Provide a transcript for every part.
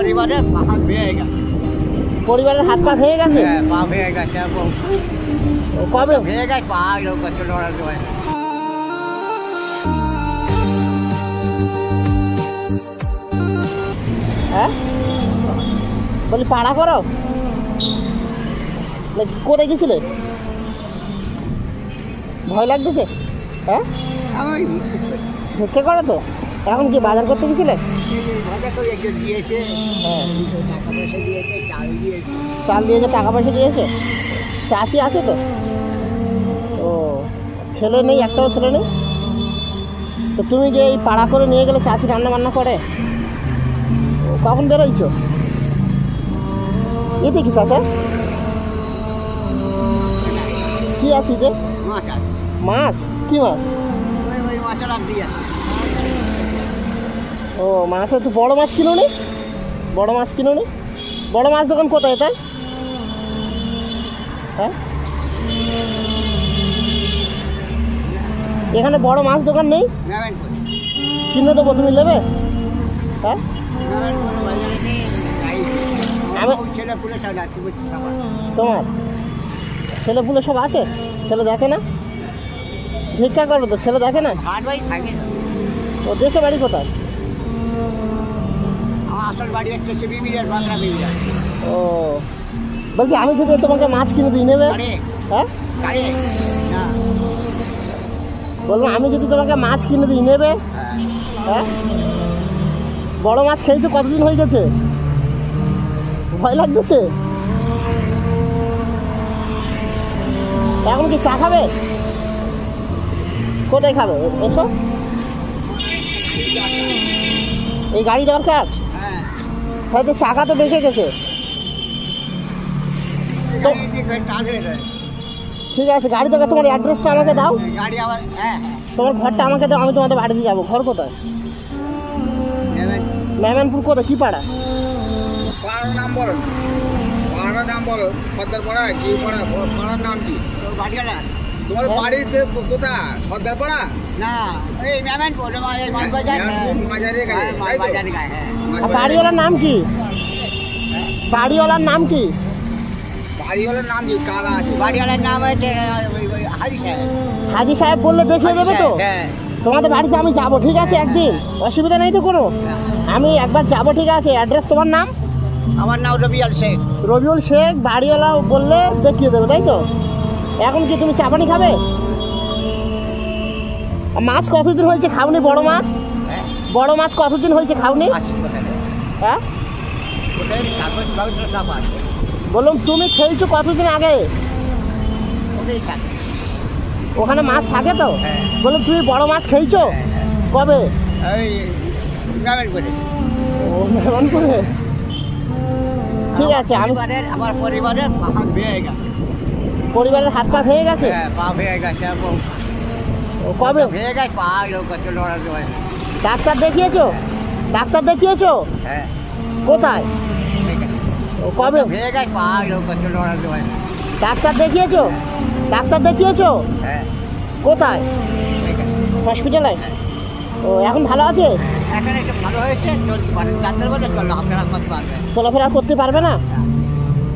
পরিবারের হাত ভেঙে গেছে। পরিবারের হাত পা ভেঙে গেছে? হ্যাঁ, পা ভেঙে গেছে। কবে ভেঙে গেছে? পা এরকম করছে লড়াতে হয়। হ্যাঁ বলি পাড়া করো নাকি কোথায় গেছিলে? ভয় লাগতেছে? হ্যাঁ ভিক্ষা করো তো। এখন কি বাজার করতে গেছিলে? দিয়েছে, হ্যাঁ টাকা পয়সা দিয়েছে, চাল দিয়েছে। চাল দিয়েছে, টাকা পয়সা দিয়েছে। চাচি আছে তো? ও ছেলে নেই? একটাও ছেলে নেই? তো তুমি যে এই পাড়া করে নিয়ে গেলে চাচি রান্না বান্না করে? কখন বেরোইছো? এতে কি চাচা কি আছে? যে মাছ আছে। মাছ? কি মাছ? ওই মাছের রাখ দিয়ে। ও মাছ তো বড় মাছ কিনো নি? বড় মাছ কিনো নি? বড় মাছ দোকান কোথায় তাই? হ্যাঁ এখানে বড় মাছ দোকান নেই? কিনে দেবো, তুমি নেবে? হ্যাঁ আমি তোমার ছেলে পুলে সব আছে? ছেলে দেখে না? ভিক্ষা করবে তো, ছেলে দেখে না? ও দেশে বাড়ি কোথায়? ও বলছি আমি যদি তোমাকে মাছ কিনে দিই নেবে? হ্যাঁ বলবো আমি যদি তোমাকে মাছ কিনে দিই নেবে? হ্যাঁ বড় মাছ খেয়েছো? কতদিন হয়ে গেছে? ভয় লাগতেছে? এখন কি চা খাবে? কোথায় খাবে? এসো। এই গাড়ি দরকার? হয়তো চাকা তো বেঁকে গেছে। ঠিক আছে গাড়ি দরকার, তোমার অ্যাড্রেসটা আমাকে দাও। তোমার ঘরটা আমাকে দাও, আমি তোমাদের বাড়িতে যাবো। ঘর কোথায়? মেহমানপুর কোথায়? কি পাড়া? পাড়ার নাম বলো, পাড়ার নাম বলো। সর্দার পাড়া কি পাড়া? পাড়ার নাম কি? বাড়িওয়ালা। তোমার বাড়িতে কোথায়? সর্দার পাড়া না, এই মেহমানপুর বাজারের গায়ে। বাড়িওয়ালার নাম কি? বাড়িওয়ালার নাম কি? বাড়িওয়ালার নাম কি? কালা আছে। বাড়িওয়ালার নাম হচ্ছে হাজি সাহেব। হাজি সাহেব বললে দেখিয়ে দেবে তো? তোমাদের বাড়িতে আমি যাবো, ঠিক আছে একদিন, অসুবিধা নেই তো কোনো? আমি একবার যাবো, ঠিক আছে। অ্যাড্রেস? তোমার নাম? আমার নাম রবিউল শেখ। রবিউল শেখ। বাড়িওয়ালা বললে দেখিয়ে দেবে, তাই তো? এখন কি তুমি চা পানি খাবে? মাছ কতদিন হয়েছে খাওনি? বড় মাছ? বড় মাছ কতদিন হয়েছে খাওনি? হ্যাঁ বললাম তুমি খেয়েছো কতদিন আগে? ওখানে মাছ থাকে তো? বললাম তুমি বড় মাছ খেয়েছো কবে? ও মেহমানপুরে। ঠিক আছে। আমি আমার পরিবারের হাত ভেঙে গেছে। পরিবারের হাত পা ভেঙে গেছে? পা ভেঙে গেছে। কবে ভেঙে গেছে? পা এরকম করছে লড়াতে হয়। ডাক্তার দেখিয়েছো? ডাক্তার দেখিয়েছো? হ্যাঁ। কোথায়? কবে ভেঙে গেছে? পা এরকম করছে লড়াতে হয়। ডাক্তার দেখিয়েছো? ডাক্তার দেখিয়েছো? হ্যাঁ। কোথায়? হসপিটালে? ও এখন ভালো আছে? এখন একটু ভালো হয়েছে, চলতে পারে। ডাক্তার বলে চলাফেরা করতে পারবে। চলাফেরা করতে পারবে না?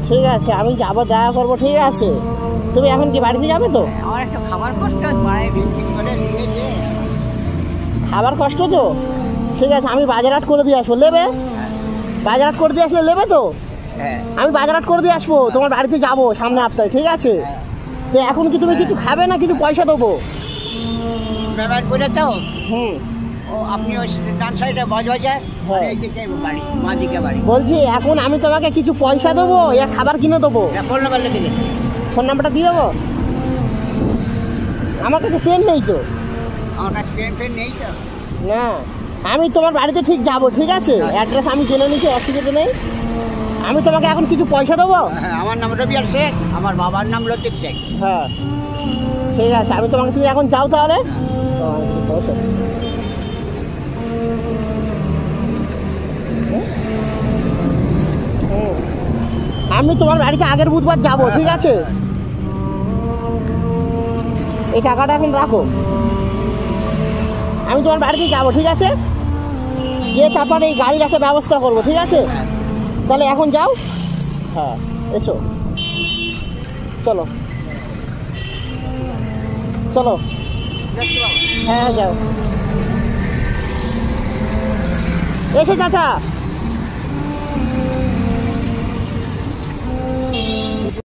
ঠিক আছে আমি যাবো, দেখা করবো, ঠিক আছে। তুমি এখন কি বাড়িতে যাবে তো? আমার একটু খাবার কষ্ট, করে নিয়েছে। খাবার কষ্ট তো? ঠিক আছে আমি বাজারহাট করে দিয়ে আসবো, নেবে? বাজারহাট করে দিয়ে আসলে নেবে তো? আমি বাজারহাট করে দিয়ে আসবো, তোমার বাড়িতে যাবো সামনে সপ্তাহে, ঠিক আছে? তো এখন কি তুমি কিছু খাবে না কিছু পয়সা দেবো? ব্যবহার করে তো। হুম ও আপনি ওই ডান সাইডে বাজার, এইদিকে বাড়ি, মাদিকে বাড়ি। বলছি এখন আমি তোমাকে কিছু পয়সা দেবো, খাবার কিনে দেবো? ফোন নাম্বার লিখে দিন। ফোন নাম্বারটা দিয়ে দেবো? আমার কাছে পেন নেই তো। আমার কাছে পেন নেই তো। না আমি তোমার বাড়িতে ঠিক যাবো, ঠিক আছে? অ্যাড্রেস আমি জেনে নিচ্ছি, অসুবিধা নেই। আমি তোমাকে এখন কিছু পয়সা দেবো। আমার নাম রবিউল শেখ, আমার বাবার নাম লতিফ শেখ। হ্যাঁ ঠিক আছে আমি তোমাকে, তুমি এখন যাও তাহলে। আমি তোমার বাড়িতে আগের বুধবার যাবো, ঠিক আছে? এই টাকাটা এখন রাখো, আমি তোমার বাড়িতে যাবো, ঠিক আছে? গিয়ে তারপরে এই গাড়ির একটা ব্যবস্থা করবো, ঠিক আছে? তাহলে এখন যাও। হ্যাঁ এসো, চলো চলো। হ্যাঁ যাও, এসো চাচা।